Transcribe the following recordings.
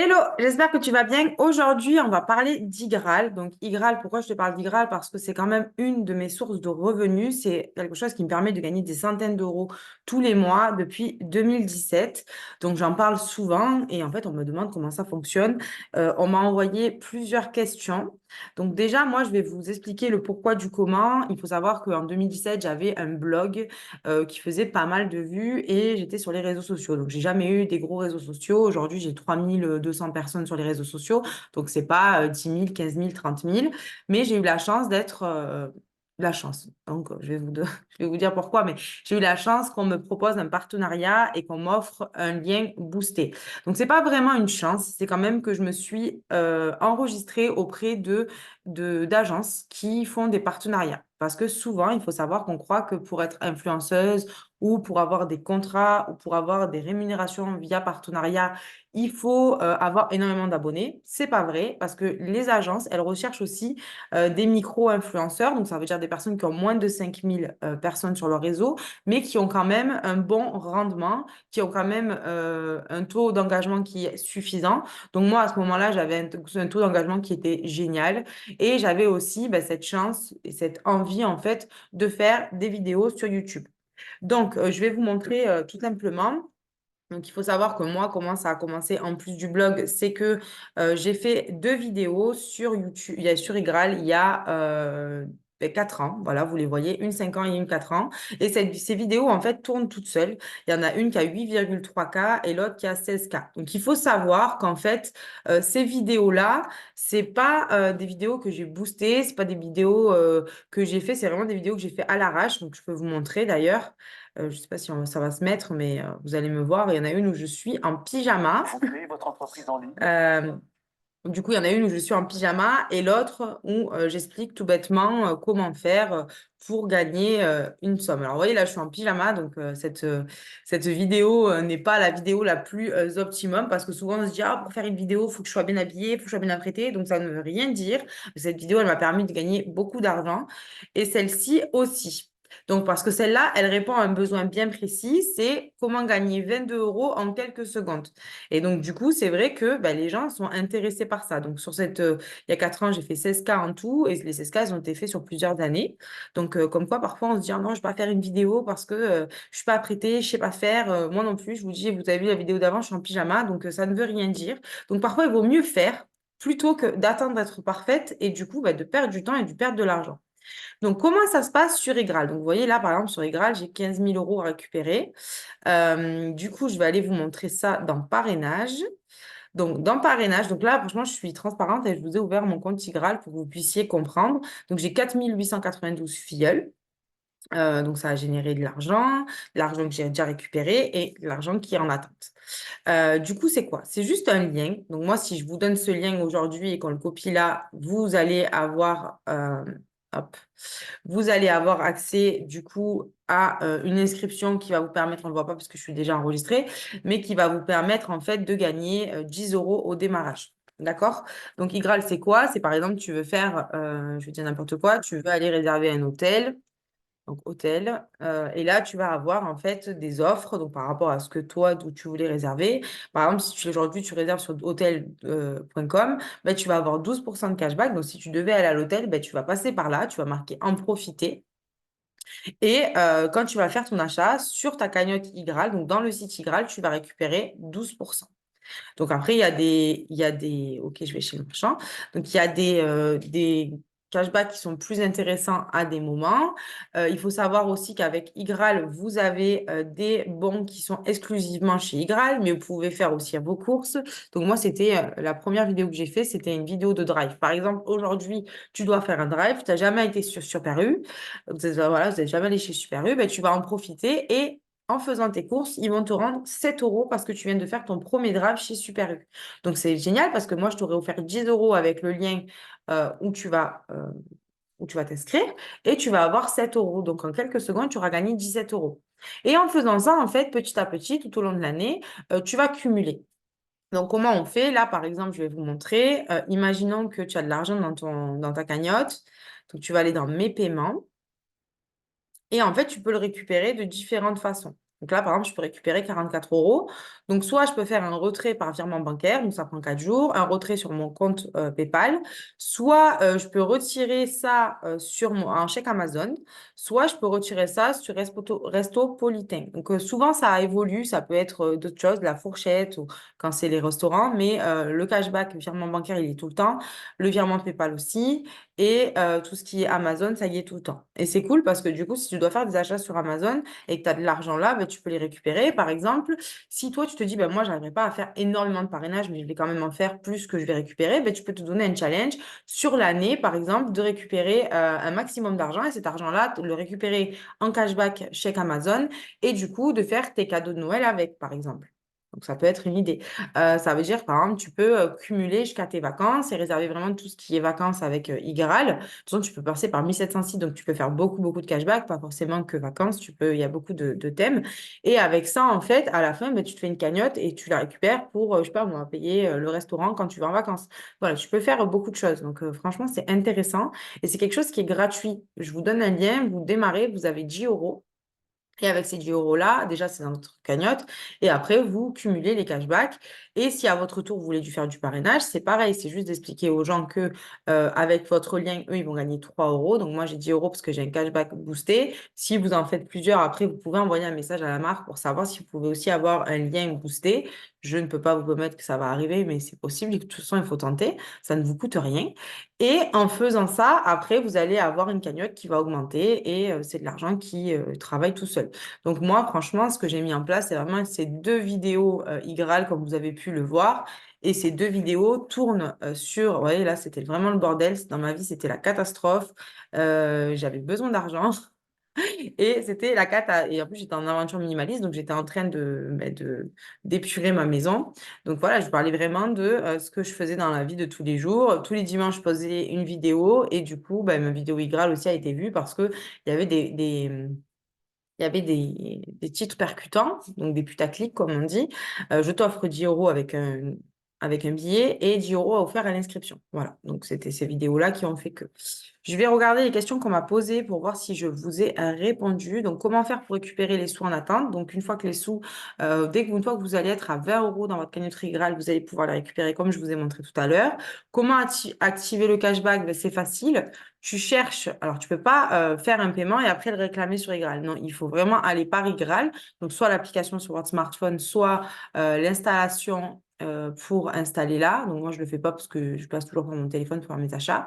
Hello, j'espère que tu vas bien. Aujourd'hui, on va parler d'Igral. Donc, Igral, pourquoi je te parle d'Igral? Parce que c'est quand même une de mes sources de revenus. C'est quelque chose qui me permet de gagner des centaines d'euros tous les mois depuis 2017. Donc, j'en parle souvent et en fait, on me demande comment ça fonctionne. On m'a envoyé plusieurs questions. Donc, déjà, moi, je vais vous expliquer le pourquoi du comment. Il faut savoir qu'en 2017, j'avais un blog qui faisait pas mal de vues et j'étais sur les réseaux sociaux. Donc, j'ai jamais eu des gros réseaux sociaux. Aujourd'hui, j'ai 3200 personnes sur les réseaux sociaux. Donc, c'est pas 10 000, 15 000, 30 000. Mais j'ai eu la chance d'être... la chance. Donc, je vais vous dire pourquoi, mais j'ai eu la chance qu'on me propose un partenariat et qu'on m'offre un lien boosté. Donc, c'est pas vraiment une chance, c'est quand même que je me suis enregistrée auprès d'agences qui font des partenariats. Parce que souvent, il faut savoir qu'on croit que pour être influenceuse ou pour avoir des contrats ou pour avoir des rémunérations via partenariat, il faut avoir énormément d'abonnés. C'est pas vrai parce que les agences, elles recherchent aussi des micro-influenceurs. Donc, ça veut dire des personnes qui ont moins de 5000 personnes sur leur réseau, mais qui ont quand même un bon rendement, qui ont quand même un taux d'engagement qui est suffisant. Donc, moi, à ce moment-là, j'avais un taux d'engagement qui était génial. Et j'avais aussi cette chance et cette envie, en fait, de faire des vidéos sur YouTube. Donc, je vais vous montrer tout simplement. Donc, il faut savoir que moi, comment ça a commencé en plus du blog, c'est que j'ai fait deux vidéos sur YouTube, sur Igral, il y a 4 ans. Voilà, vous les voyez, une 5 ans et une 4 ans. Et ces vidéos, en fait, tournent toutes seules. Il y en a une qui a 8,3K et l'autre qui a 16K. Donc, il faut savoir qu'en fait, ces vidéos-là, c'est pas des vidéos que j'ai boostées, c'est pas des vidéos que j'ai fait, c'est vraiment des vidéos que j'ai fait à l'arrache. Donc, je peux vous montrer d'ailleurs. Je ne sais pas si ça va se mettre, mais vous allez me voir. Il y en a une où je suis en pyjama. Vous créez votre entreprise en ligne. Du coup, il y en a une où je suis en pyjama et l'autre où j'explique tout bêtement comment faire pour gagner une somme. Alors, vous voyez, là, je suis en pyjama, donc cette vidéo n'est pas la vidéo la plus optimum parce que souvent, on se dit, ah, pour faire une vidéo, il faut que je sois bien habillée, il faut que je sois bien apprêtée. Donc, ça ne veut rien dire. Cette vidéo, elle m'a permis de gagner beaucoup d'argent et celle-ci aussi. Donc, parce que celle-là, elle répond à un besoin bien précis, c'est comment gagner 22 euros en quelques secondes. Et donc, du coup, c'est vrai que les gens sont intéressés par ça. Donc, il y a 4 ans, j'ai fait 16K en tout et les 16K, elles ont été faits sur plusieurs années. Donc, comme quoi, parfois, on se dit, ah non, je ne vais pas faire une vidéo parce que je ne suis pas apprêtée, je ne sais pas faire. Moi non plus, je vous dis, vous avez vu la vidéo d'avant, je suis en pyjama, donc ça ne veut rien dire. Donc, parfois, il vaut mieux faire plutôt que d'attendre d'être parfaite et du coup, de perdre du temps et de perdre de l'argent. Donc, comment ça se passe sur Igral? Donc, vous voyez là, par exemple, sur Igral, j'ai 15 000 euros à récupérer. Du coup, je vais aller vous montrer ça dans parrainage. Donc, dans parrainage, donc là, franchement, je suis transparente et je vous ai ouvert mon compte Igral pour que vous puissiez comprendre. Donc, j'ai 4 892 filleuls. Donc, ça a généré de l'argent que j'ai déjà récupéré et de l'argent qui est en attente. Du coup, c'est quoi? C'est juste un lien. Donc, moi, si je vous donne ce lien aujourd'hui et qu'on le copie là, vous allez avoir, hop, vous allez avoir accès du coup à une inscription qui va vous permettre, on ne le voit pas parce que je suis déjà enregistrée, mais qui va vous permettre en fait de gagner 10 euros au démarrage. D'accord? Donc, Igral, c'est quoi? C'est par exemple, tu veux faire, je vais dire n'importe quoi, tu veux aller réserver un hôtel. Donc, hôtel. Et là, tu vas avoir en fait des offres donc, par rapport à ce que toi, d'où tu voulais réserver. Par exemple, si aujourd'hui tu réserves sur hotel.com, tu vas avoir 12% de cashback. Donc, si tu devais aller à l'hôtel, tu vas passer par là, tu vas marquer en profiter. Et quand tu vas faire ton achat sur ta cagnotte Igral, donc dans le site Igral, tu vas récupérer 12%. Donc après, ok, je vais chez le marchand. Donc il y a des cashbacks qui sont plus intéressants à des moments. Il faut savoir aussi qu'avec Igral, vous avez des bons qui sont exclusivement chez Igral, mais vous pouvez faire aussi vos courses. Donc moi, c'était la première vidéo que j'ai fait, c'était une vidéo de drive. Par exemple, aujourd'hui, tu dois faire un drive, tu n'as jamais été sur Super U, voilà, vous n'êtes jamais allé chez Super U, tu vas en profiter et en faisant tes courses, ils vont te rendre 7 euros parce que tu viens de faire ton premier drive chez Super U. Donc, c'est génial parce que moi, je t'aurais offert 10 euros avec le lien où tu vas t'inscrire et tu vas avoir 7 euros. Donc, en quelques secondes, tu auras gagné 17 euros. Et en faisant ça, en fait, petit à petit, tout au long de l'année, tu vas cumuler. Donc, comment on fait? Là, par exemple, je vais vous montrer. Imaginons que tu as de l'argent dans ta cagnotte. Donc, tu vas aller dans Mes paiements. Et en fait, tu peux le récupérer de différentes façons. Donc là, par exemple, je peux récupérer 44 euros. Donc, soit je peux faire un retrait par virement bancaire, donc ça prend 4 jours, un retrait sur mon compte PayPal, soit je peux retirer ça sur un chèque Amazon, soit je peux retirer ça sur Restopolitain. Donc, souvent, ça évolue, ça peut être d'autres choses, de la fourchette ou quand c'est les restaurants, mais le cashback, virement bancaire, il est tout le temps, le virement PayPal aussi, et tout ce qui est Amazon, ça y est tout le temps. Et c'est cool parce que du coup, si tu dois faire des achats sur Amazon et que tu as de l'argent là, ben, tu peux les récupérer. Par exemple, si toi, tu te dis, ben, moi, je n'arriverai pas à faire énormément de parrainage, mais je vais quand même en faire plus que je vais récupérer, ben, tu peux te donner un challenge sur l'année, par exemple, de récupérer un maximum d'argent et cet argent-là, le récupérer en cashback chez Amazon et du coup, de faire tes cadeaux de Noël avec, par exemple. Donc, ça peut être une idée. Ça veut dire, par exemple, tu peux cumuler jusqu'à tes vacances et réserver vraiment tout ce qui est vacances avec Igral. De toute façon, tu peux passer par 1700 sites, donc tu peux faire beaucoup, beaucoup de cashback, pas forcément que vacances. Il y a beaucoup de thèmes. Et avec ça, en fait, à la fin, ben, tu te fais une cagnotte et tu la récupères pour, je sais pas, moi, payer le restaurant quand tu vas en vacances. Voilà, tu peux faire beaucoup de choses. Donc, franchement, c'est intéressant et c'est quelque chose qui est gratuit. Je vous donne un lien, vous démarrez, vous avez 10 euros. Et avec ces 10 euros-là, déjà, c'est dans votre cagnotte. Et après, vous cumulez les cashbacks. Et si à votre tour, vous voulez faire du parrainage, c'est pareil. C'est juste d'expliquer aux gens que avec votre lien, eux, ils vont gagner 3 euros. Donc, moi, j'ai 10 euros parce que j'ai un cashback boosté. Si vous en faites plusieurs, après, vous pouvez envoyer un message à la marque pour savoir si vous pouvez aussi avoir un lien boosté. Je ne peux pas vous promettre que ça va arriver, mais c'est possible. Et de toute façon, il faut tenter. Ça ne vous coûte rien. Et en faisant ça, après, vous allez avoir une cagnotte qui va augmenter et c'est de l'argent qui travaille tout seul. Donc moi, franchement, ce que j'ai mis en place, c'est vraiment ces deux vidéos Igral, comme vous avez pu le voir. Et ces deux vidéos tournent sur... Vous voyez, là, c'était vraiment le bordel. Dans ma vie, c'était la catastrophe. J'avais besoin d'argent. Et c'était la cata. Et en plus, j'étais en aventure minimaliste, donc j'étais en train d'épurer ma maison. Donc voilà, je parlais vraiment de ce que je faisais dans la vie de tous les jours. Tous les dimanches, je posais une vidéo et du coup, ben, ma vidéo Igral aussi a été vue parce que il y avait il y avait des titres percutants, donc des putaclics, comme on dit. Je t'offre 10 euros avec un billet et 10 euros à offert à l'inscription. Voilà, donc c'était ces vidéos-là qui ont fait que. Je vais regarder les questions qu'on m'a posées pour voir si je vous ai répondu. Donc, comment faire pour récupérer les sous en attente? Donc, une fois que les sous, une fois que vous allez être à 20 euros dans votre cagnotte Igral, vous allez pouvoir les récupérer comme je vous ai montré tout à l'heure. Comment activer le cashback? Ben, c'est facile. Tu cherches, alors tu peux pas faire un paiement et après le réclamer sur Igral. Non, il faut vraiment aller par Igral. Donc, soit l'application sur votre smartphone, soit l'installation pour installer là. Donc, moi, je le fais pas parce que je passe toujours par mon téléphone pour faire mes achats.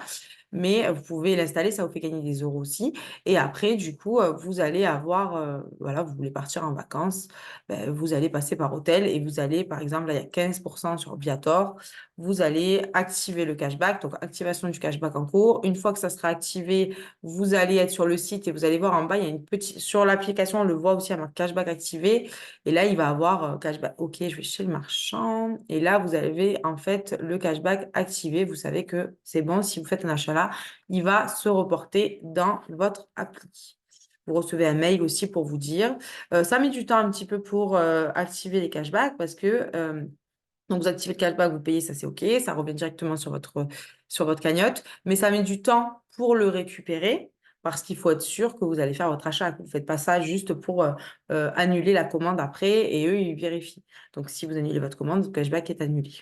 Mais vous pouvez l'installer, ça vous fait gagner des euros aussi. Et après, du coup, vous allez avoir, voilà, vous voulez partir en vacances, ben, vous allez passer par hôtel et vous allez, par exemple, là, il y a 15% sur Viator, vous allez activer le cashback, donc activation du cashback en cours. Une fois que ça sera activé, vous allez être sur le site et vous allez voir en bas, il y a une petite, sur l'application, on le voit aussi, il y a un cashback activé. Et là, il va avoir cashback. OK, je vais chez le marchand. Et là, vous avez en fait le cashback activé. Vous savez que c'est bon. Si vous faites un achat là, il va se reporter dans votre appli. Vous recevez un mail aussi pour vous dire. Ça met du temps un petit peu pour activer les cashbacks parce que donc vous activez le cashback, vous payez, ça c'est OK. Ça revient directement sur votre cagnotte. Mais ça met du temps pour le récupérer parce qu'il faut être sûr que vous allez faire votre achat. Vous ne faites pas ça juste pour annuler la commande après et eux, ils vérifient. Donc, si vous annulez votre commande, le cashback est annulé.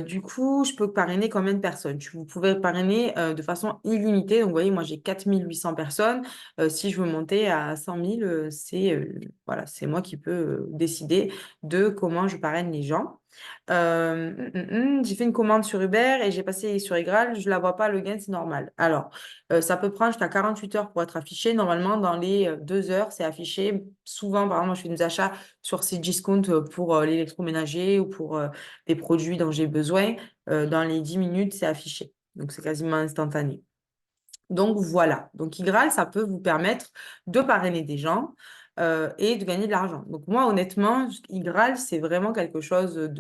Du coup, je peux parrainer combien de personnes? Vous pouvez parrainer de façon illimitée. Donc, vous voyez, moi, j'ai 4800 personnes. Si je veux monter à 100 000, voilà, c'est moi qui peux décider de comment je parraine les gens. J'ai fait une commande sur Uber et j'ai passé sur Igral. Je ne la vois pas, le gain, c'est normal. Alors, ça peut prendre jusqu'à 48 heures pour être affiché. Normalement, dans les 2 heures, c'est affiché. Souvent, par exemple, moi, je fais des achats sur ces discounts pour l'électroménager ou pour des produits dont j'ai besoin, dans les 10 minutes, c'est affiché. Donc, c'est quasiment instantané. Donc, voilà. Donc, Igral, ça peut vous permettre de parrainer des gens et de gagner de l'argent. Donc, moi, honnêtement, Igral, c'est vraiment quelque chose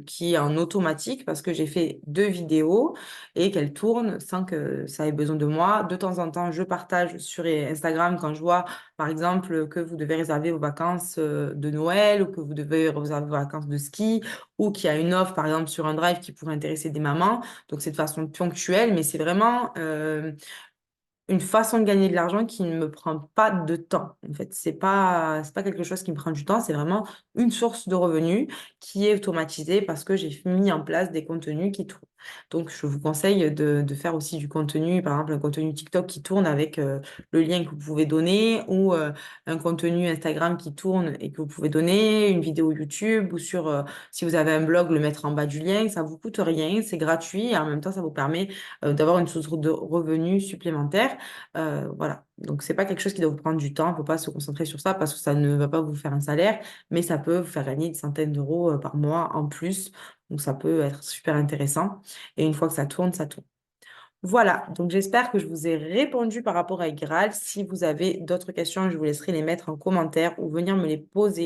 qui est en automatique parce que j'ai fait 2 vidéos et qu'elles tournent sans que ça ait besoin de moi. De temps en temps, je partage sur Instagram quand je vois, par exemple, que vous devez réserver vos vacances de Noël ou que vous devez réserver vos vacances de ski ou qu'il y a une offre, par exemple, sur un drive qui pourrait intéresser des mamans. Donc, c'est de façon ponctuelle, mais c'est vraiment... une façon de gagner de l'argent qui ne me prend pas de temps. En fait, c'est pas quelque chose qui me prend du temps, c'est vraiment une source de revenus qui est automatisée parce que j'ai mis en place des contenus qui tournent. Donc, je vous conseille de faire aussi du contenu, par exemple, un contenu TikTok qui tourne avec le lien que vous pouvez donner ou un contenu Instagram qui tourne et que vous pouvez donner, une vidéo YouTube ou si vous avez un blog, le mettre en bas du lien. Ça vous coûte rien, c'est gratuit et en même temps, ça vous permet d'avoir une source de revenus supplémentaire. Voilà. Donc, c'est pas quelque chose qui doit vous prendre du temps. Il ne faut pas se concentrer sur ça parce que ça ne va pas vous faire un salaire, mais ça peut vous faire gagner une centaine d'euros par mois en plus. Donc, ça peut être super intéressant. Et une fois que ça tourne, ça tourne. Voilà. Donc, j'espère que je vous ai répondu par rapport à Igral. Si vous avez d'autres questions, je vous laisserai les mettre en commentaire ou venir me les poser.